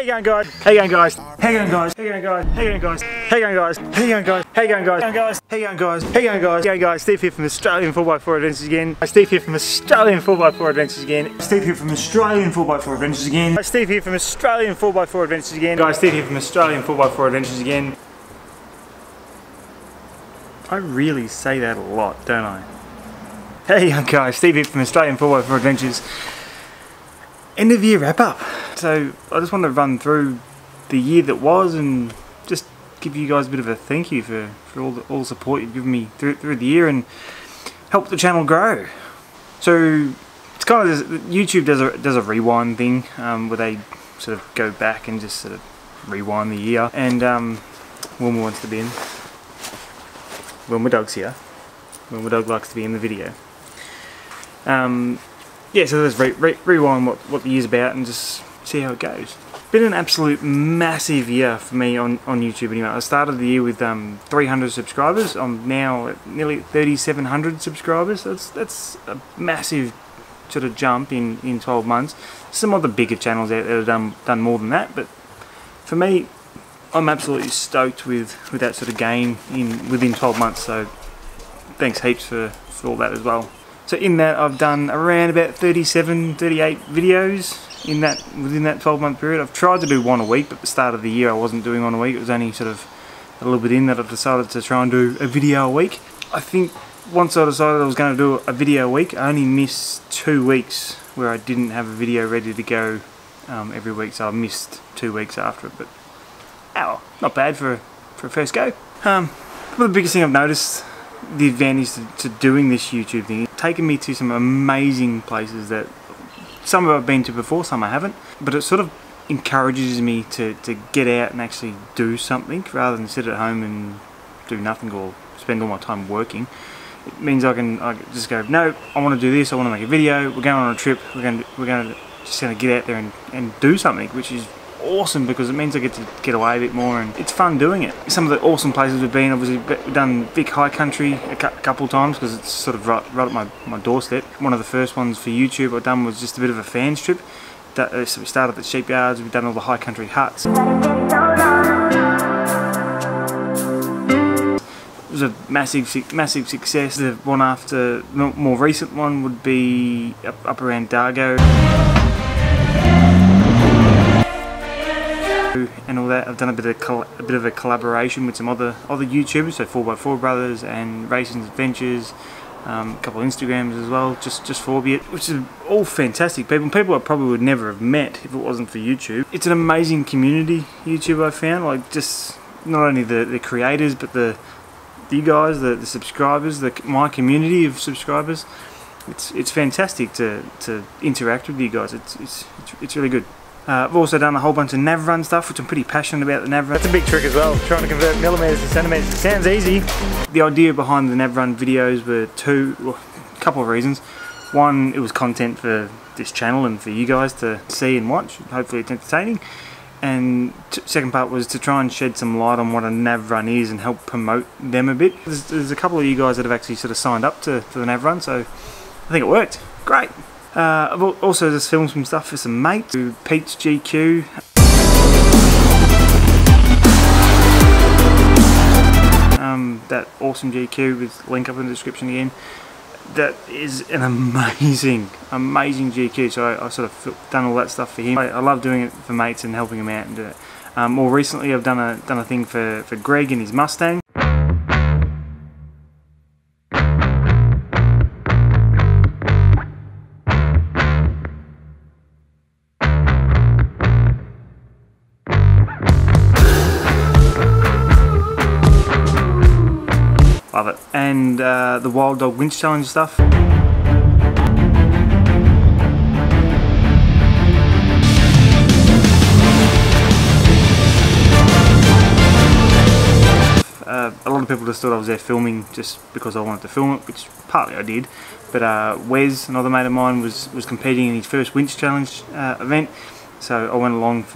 How you going, guys? How you going, guys? How you going, guys? How you going, guys? How you going, guys? How you going, guys? How you going, guys? How you going, guys? How you going, guys? How you going, guys? How you going, guys? How you going, guys? Steve here from Australian 4x4 Adventures again. Steve here from Australian 4x4 Adventures again. Steve here from Australian 4x4 Adventures again. Steve here from Australian 4x4 Adventures again. Guys, Steve here from Australian 4x4 Adventures again. I really say that a lot, don't I? Hey young guys, Steve here from Australian 4x4 Adventures. End of year wrap up. So I just want to run through the year that was and just give you guys a bit of a thank you for all the support you've given me through the year and help the channel grow. So it's kind of YouTube does a rewind thing where they sort of go back and just sort of rewind the year. And Wilma wants to be in. Wilma Dog's here. Wilma Dog likes to be in the video. Yeah, so let's rewind what the year's about and just see how it goes. Been an absolute massive year for me on YouTube anyway. I started the year with 300 subscribers. I'm now at nearly 3,700 subscribers. So that's a massive sort of jump in 12 months. Some other bigger channels out there have done more than that, but for me, I'm absolutely stoked with that sort of gain within 12 months. So thanks heaps for all that as well. So in that I've done around about 37, 38 videos within that 12-month period. I've tried to do one a week, but at the start of the year I wasn't doing one a week. It was only sort of a little bit in that I decided to try and do a video a week. I think once I decided I was going to do a video a week, I only missed 2 weeks where I didn't have a video ready to go every week. So I missed 2 weeks after it, but not bad for a first go. The biggest thing I've noticed, the advantage to doing this YouTube thing, it's taken me to some amazing places that some I've been to before, some I haven't, but it sort of encourages me to get out and actually do something rather than sit at home and do nothing or spend all my time working. It means I can just go, no, I want to do this, I want to make a video, we're going on a trip, we're going to just get out there and do something, which is awesome because it means I get to get away a bit more and it's fun doing it. Some of the awesome places we've been, obviously we've done Vic High Country a couple of times because it's sort of right at my doorstep. One of the first ones for YouTube I've done was just a bit of a fans trip. So we started at the sheep yards, we've done all the high country huts. It was a massive success. The one after, more recent one would be up around Dargo and all that. I've done a bit of a collaboration with some other YouTubers, so 4x4 Brothers and Racing Adventures, a couple of Instagrams as well, just for it, which is all fantastic people I probably would never have met if it wasn't for YouTube. It's an amazing community, YouTube, I found, like just not only the creators but you guys, the subscribers, my community of subscribers. It's fantastic to interact with you guys. It's really good. I've also done a whole bunch of nav run stuff, which I'm pretty passionate about. The nav run, that's a big trick as well, trying to convert millimeters to centimeters. It sounds easy. The idea behind the nav run videos were a couple of reasons. One, it was content for this channel and for you guys to see and watch. Hopefully it's entertaining. And second part was to try and shed some light on what a nav run is and help promote them a bit. There's a couple of you guys that have actually sort of signed up for the nav run, so I think it worked. Great. I've also just filmed some stuff for some mates. Pete's GQ. That awesome GQ with link up in the description again. That is an amazing GQ. So I sort of done all that stuff for him. I love doing it for mates and helping him out and do it. More recently, I've done a thing for Greg and his Mustang. Love it. And the Wild Dog Winch Challenge stuff. A lot of people just thought I was there filming just because I wanted to film it, which partly I did. But Wes, another mate of mine, was competing in his first Winch Challenge event. So I went along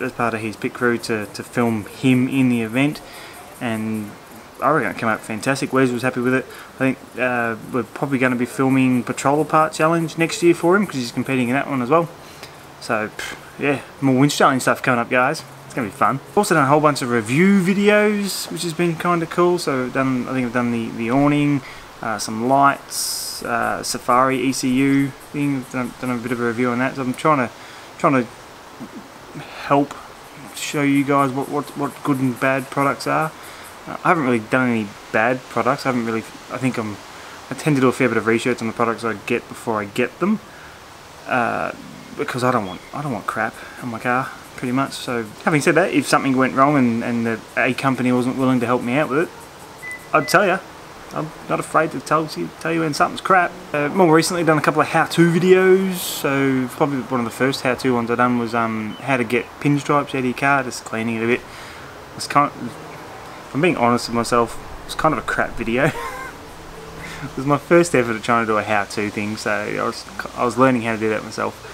as part of his pit crew to film him in the event. And I reckon it came out fantastic. Wes was happy with it. I think we're probably going to be filming Patroller Part Challenge next year for him because he's competing in that one as well. So yeah, more winch styling stuff coming up, guys. It's gonna be fun. Also done a whole bunch of review videos, which has been kind of cool. So I think I've done the awning, some lights, Safari ECU thing. Done a bit of a review on that. So I'm trying to help show you guys what good and bad products are. I haven't really done any bad products. I think I tend to do a fair bit of research on the products I get before I get them, because I don't want crap on my car, pretty much. So having said that, if something went wrong and a company wasn't willing to help me out with it, I'd tell you. I'm not afraid to tell you when something's crap. More recently, done a couple of how-to videos. So probably one of the first how-to ones I done was how to get pinstripes out of your car, just cleaning it a bit. It's kind of, if I'm being honest with myself, it's kind of a crap video. It was my first effort at trying to do a how-to thing, so I was learning how to do that myself.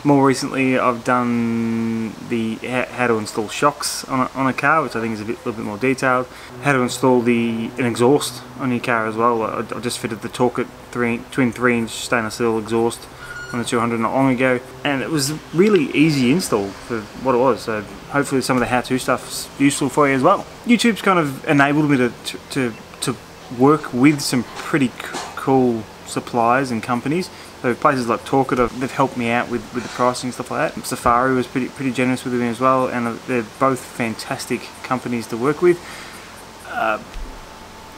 More recently, I've done the how to install shocks on a car, which I think is little bit more detailed. How to install an exhaust on your car as well. I just fitted the Torque twin 3-inch stainless steel exhaust on the 200 not long ago, and it was a really easy install for what it was. So hopefully some of the how-to stuff's useful for you as well. YouTube's kind of enabled me to work with some pretty cool suppliers and companies. So places like Torque, they've helped me out with the pricing and stuff like that. Safari was pretty generous with me as well, and they're both fantastic companies to work with.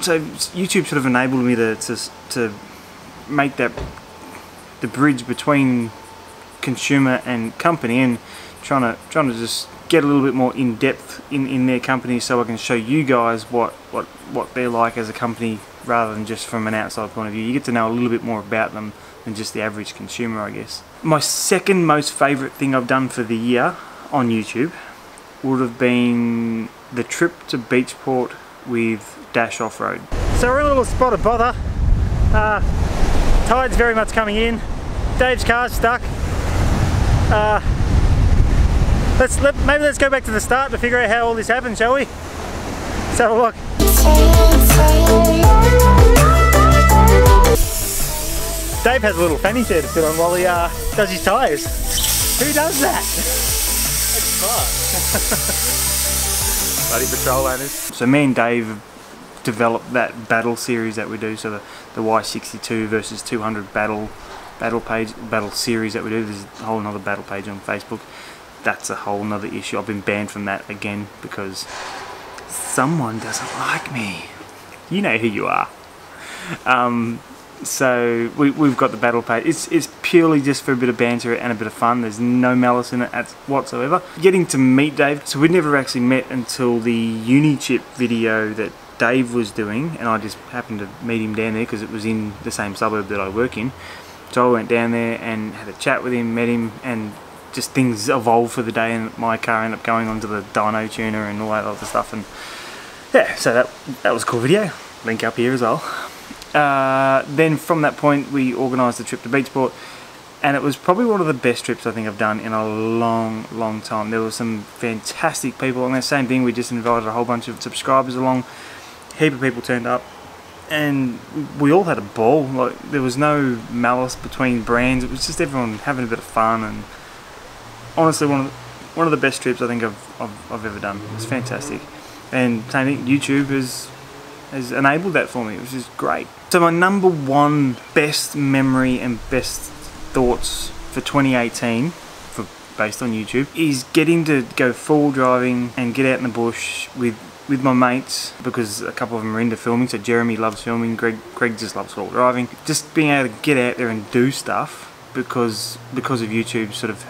So YouTube sort of enabled me to make that the bridge between consumer and company, and trying to just get a little bit more in depth in their company, so I can show you guys what they're like as a company, rather than just from an outside point of view. You get to know a little bit more about them than just the average consumer, I guess. My second most favourite thing I've done for the year on YouTube would have been the trip to Beachport with Dash Off-Road. So we're in a little spot of bother. Tide's very much coming in. Dave's car's stuck. Maybe let's go back to the start to figure out how all this happened, shall we? Let's have a look. Dave has a little fanny chair to sit on while he does his tyres. Who does that? That's smart. Bloody patrol owners. So me and Dave developed that battle series that we do. So the Y62 versus 200 battle series that we do. There's a whole another battle page on Facebook. That's a whole nother issue. I've been banned from that again because someone doesn't like me. You know who you are. So we've got the battle page. It's purely just for a bit of banter and a bit of fun. There's no malice in it whatsoever. Getting to meet Dave, so we'd never actually met until the uni chip video that Dave was doing, and I just happened to meet him down there because it was in the same suburb that I work in. So I went down there and had a chat with him, met him, and just things evolved for the day, and my car ended up going onto the dyno tuner and all that other stuff. And yeah, so that was a cool video. Link up here as well. Then from that point we organised the trip to Beachport, and it was probably one of the best trips I think I've done in a long time. There were some fantastic people, and the same thing, we just invited a whole bunch of subscribers along. A heap of people turned up, and we all had a ball. Like, there was no malice between brands. It was just everyone having a bit of fun, and honestly one of the best trips I think I've ever done. It's fantastic, and same thing, YouTube has enabled that for me, which is great. So my number one best memory and best thoughts for 2018, based on YouTube, is getting to go full driving and get out in the bush with my mates, because a couple of them are into filming. So Jeremy loves filming, Greg just loves full driving. Just being able to get out there and do stuff because of YouTube sort of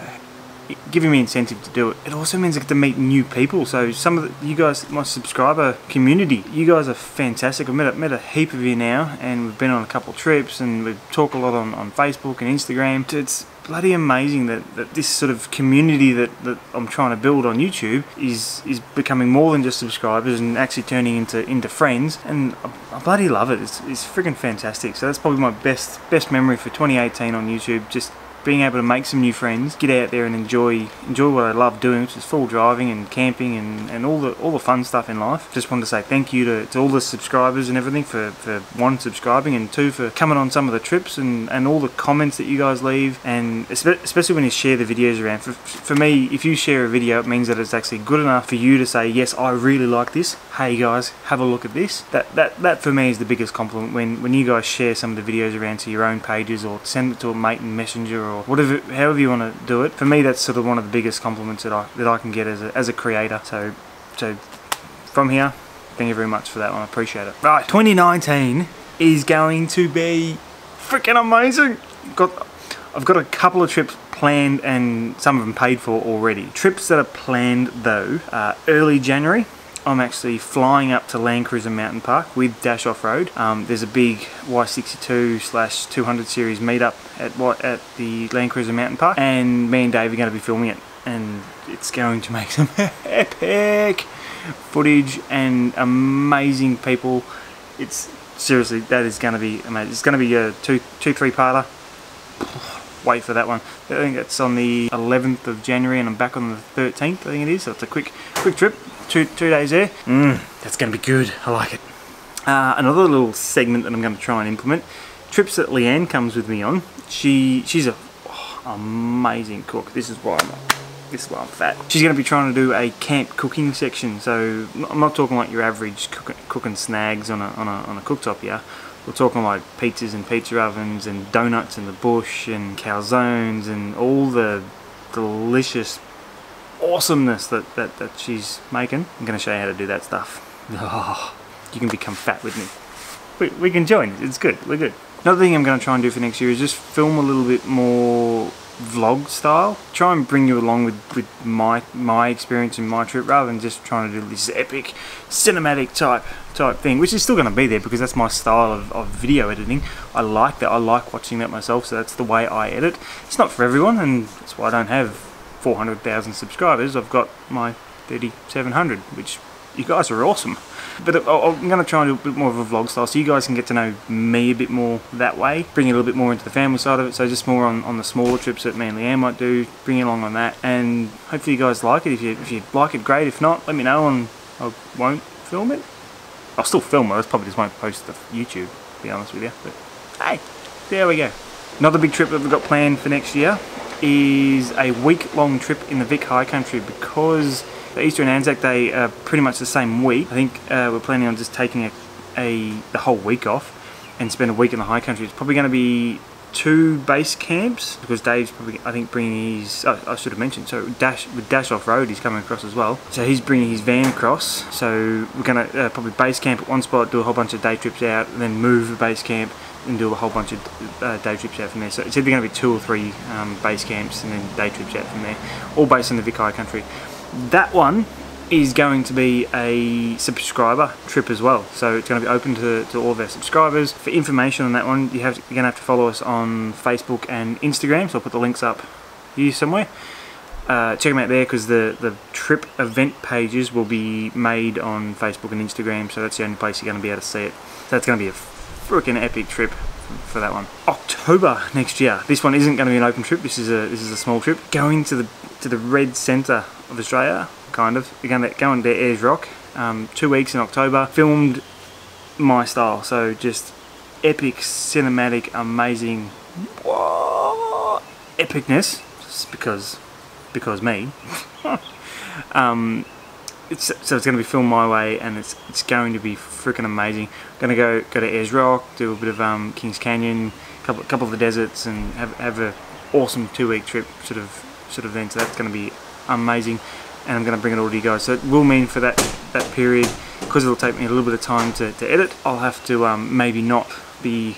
giving me incentive to do it. It also means I get to meet new people. So some of you guys, my subscriber community, you guys are fantastic. I've met a heap of you now, and we've been on a couple of trips, and we talk a lot on Facebook and Instagram. It's bloody amazing that this sort of community that I'm trying to build on YouTube is becoming more than just subscribers and actually turning into friends, and I bloody love it. It's freaking fantastic. So that's probably my best memory for 2018 on YouTube. Just being able to make some new friends, get out there and enjoy what I love doing, which is full driving and camping and all the fun stuff in life. Just wanted to say thank you to all the subscribers and everything for one, subscribing, and two, for coming on some of the trips and all the comments that you guys leave, and especially when you share the videos around. For me, if you share a video, it means that it's actually good enough for you to say, yes, I really like this. Hey guys, have a look at this. That for me is the biggest compliment, when you guys share some of the videos around to your own pages or send it to a mate in Messenger or whatever, however you want to do it. For me, that's sort of one of the biggest compliments that I can get as a creator. So from here, thank you very much for that one. I appreciate it. Right, 2019 is going to be freaking amazing. I've got a couple of trips planned and some of them paid for already. Trips that are planned though, early January. I'm actually flying up to Land Cruiser Mountain Park with Dash Off-Road. There's a big Y62/200 series meetup at the Land Cruiser Mountain Park, and me and Dave are going to be filming it, and it's going to make some epic footage and amazing people. It's seriously, that is going to be amazing. It's going to be a 2-3-parter. Wait for that one. I think it's on the 11th of January and I'm back on the 13th, I think it is. So it's a quick trip. Two days there. That's going to be good. I like it. Another little segment that I'm going to try and implement. Trips that Leanne comes with me on. She's a amazing cook. This is why I'm fat. She's going to be trying to do a camp cooking section. So I'm not talking like your average cooking snags on a cooktop here. We're talking like pizzas and pizza ovens and donuts in the bush and calzones and all the delicious awesomeness that she's making. I'm going to show you how to do that stuff. Oh, you can become fat with me. We can join. It's good. We're good. Another thing I'm going to try and do for next year is just film a little bit more vlog style. Try and bring you along with my experience in my trip, rather than just trying to do this epic cinematic type thing, which is still going to be there because that's my style of video editing. I like that. I like watching that myself, so that's the way I edit. It's not for everyone, and that's why I don't have 400,000 subscribers. I've got my 3,700, which you guys are awesome. But I'm going to try and do a bit more of a vlog style, so you guys can get to know me a bit more that way. Bring it a little bit more into the family side of it, so just more on the smaller trips that me and Leanne might do. Bring you along on that, and hopefully you guys like it. If you like it, great. If not, let me know and I won't film it. I'll still film it, I probably just won't post it to YouTube, to be honest with you. But hey, there we go. Another big trip that we've got planned for next year is a week-long trip in the Vic High Country, because the Easter and Anzac Day are pretty much the same week. I think we're planning on just taking the whole week off and spend a week in the High Country. It's probably going to be 2 base camps, because Dave's probably, I think, bringing his, I should have mentioned, so with Dash Off-Road he's coming across as well. So he's bringing his van across, so we're going to probably base camp at one spot, do a whole bunch of day trips out, and then move the base camp and do a whole bunch of day trips out from there. So it's either going to be 2 or 3 base camps and then day trips out from there, all based in the Vic High Country. That one is going to be a subscriber trip as well, so it's going to be open to all of our subscribers. For information on that one, you're going to have to follow us on Facebook and Instagram, so I'll put the links up here somewhere. Check them out there, because the trip event pages will be made on Facebook and Instagram, so that's the only place you're going to be able to see it. So that's going to be a freaking epic trip for that one. October next year. This one isn't going to be an open trip. This is a small trip. Going to the red centre of Australia, kind of. We're going to Ayers Rock. 2 weeks in October. Filmed my style. So just epic, cinematic, amazing, epicness. Just because me. So it's going to be filmed my way, and it's going to be freaking amazing. Going to go to Ayers Rock, do a bit of Kings Canyon, couple of the deserts, and have a awesome 2-week trip sort of then. So that's going to be amazing, and I'm going to bring it all to you guys. So it will mean for that period, because it'll take me a little bit of time to edit, I'll have to maybe not be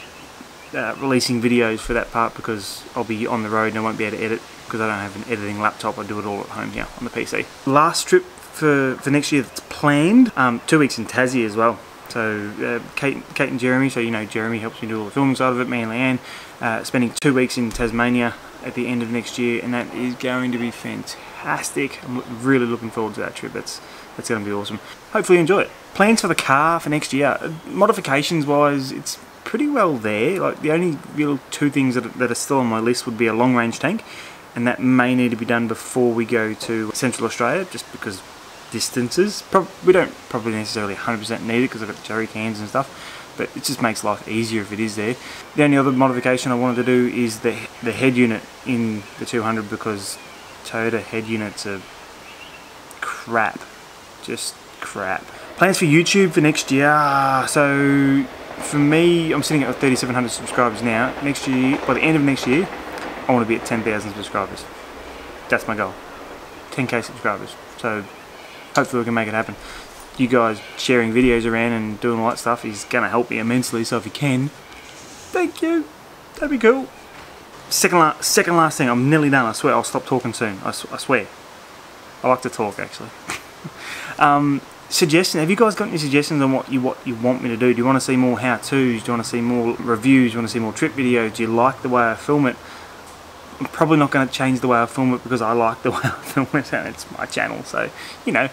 releasing videos for that part, because I'll be on the road and I won't be able to edit because I don't have an editing laptop. I do it all at home here on the PC. Last trip for next year that's planned, 2 weeks in Tassie as well. So Kate and Jeremy, so you know Jeremy helps me do all the filming side of it, me and Leanne, spending 2 weeks in Tasmania at the end of next year, and that is going to be fantastic. I'm really looking forward to that trip. That's going to be awesome. Hopefully you enjoy it. Plans for the car for next year, modifications wise, it's pretty well there. Like the only real two things that are still on my list would be a long range tank, and that may need to be done before we go to Central Australia, just because distances. We don't probably necessarily 100% need it because I've got jerry cans and stuff, but it just makes life easier if it is there. The only other modification I wanted to do is the head unit in the 200, because Toyota head units are crap, just crap. Plans for YouTube for next year. So for me, I'm sitting at 3,700 subscribers now. Next year, by the end of next year, I want to be at 10,000 subscribers. That's my goal. 10k subscribers. So hopefully we can make it happen. You guys sharing videos around and doing all that stuff is going to help me immensely. So if you can, thank you. That'd be cool. Second last thing. I'm nearly done. I swear. I'll stop talking soon. I swear. I like to talk actually. Suggestions. Have you guys got any suggestions on what you want me to do? Do you want to see more how-tos? Do you want to see more reviews? Do you want to see more trip videos? Do you like the way I film it? I'm probably not going to change the way I film it because I like the way I film it and it's my channel. So, you know,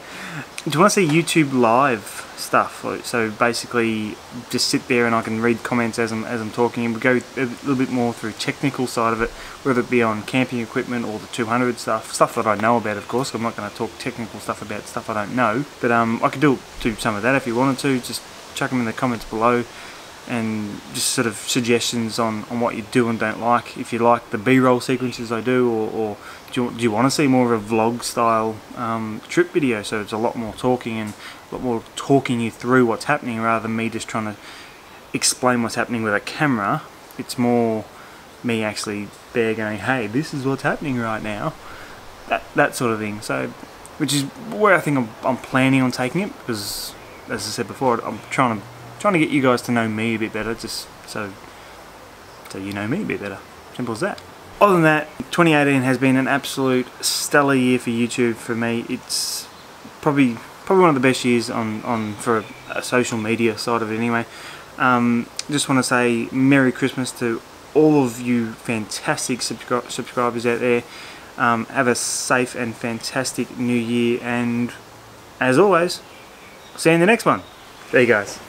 do you want to see YouTube live stuff? So basically, just sit there and I can read comments as I'm talking, and we go a little bit more through technical side of it, whether it be on camping equipment or the 200 stuff that I know about. Of course, I'm not going to talk technical stuff about stuff I don't know, but I could do some of that if you wanted to. Just chuck them in the comments below, and just sort of suggestions on what you do and don't like. If you like the B-roll sequences I do, or do you want to see more of a vlog style trip video, so it's a lot more talking and a lot more talking you through what's happening rather than me just trying to explain what's happening with a camera. It's more me actually there going, hey, this is what's happening right now, that sort of thing. So, which is where I think I'm planning on taking it, because as I said before, I'm trying to get you guys to know me a bit better, just so you know me a bit better. Simple as that. Other than that, 2018 has been an absolute stellar year for YouTube for me. It's probably one of the best years for a social media side of it anyway. Just want to say Merry Christmas to all of you fantastic subscribers out there. Have a safe and fantastic new year, and as always, see you in the next one. There you guys.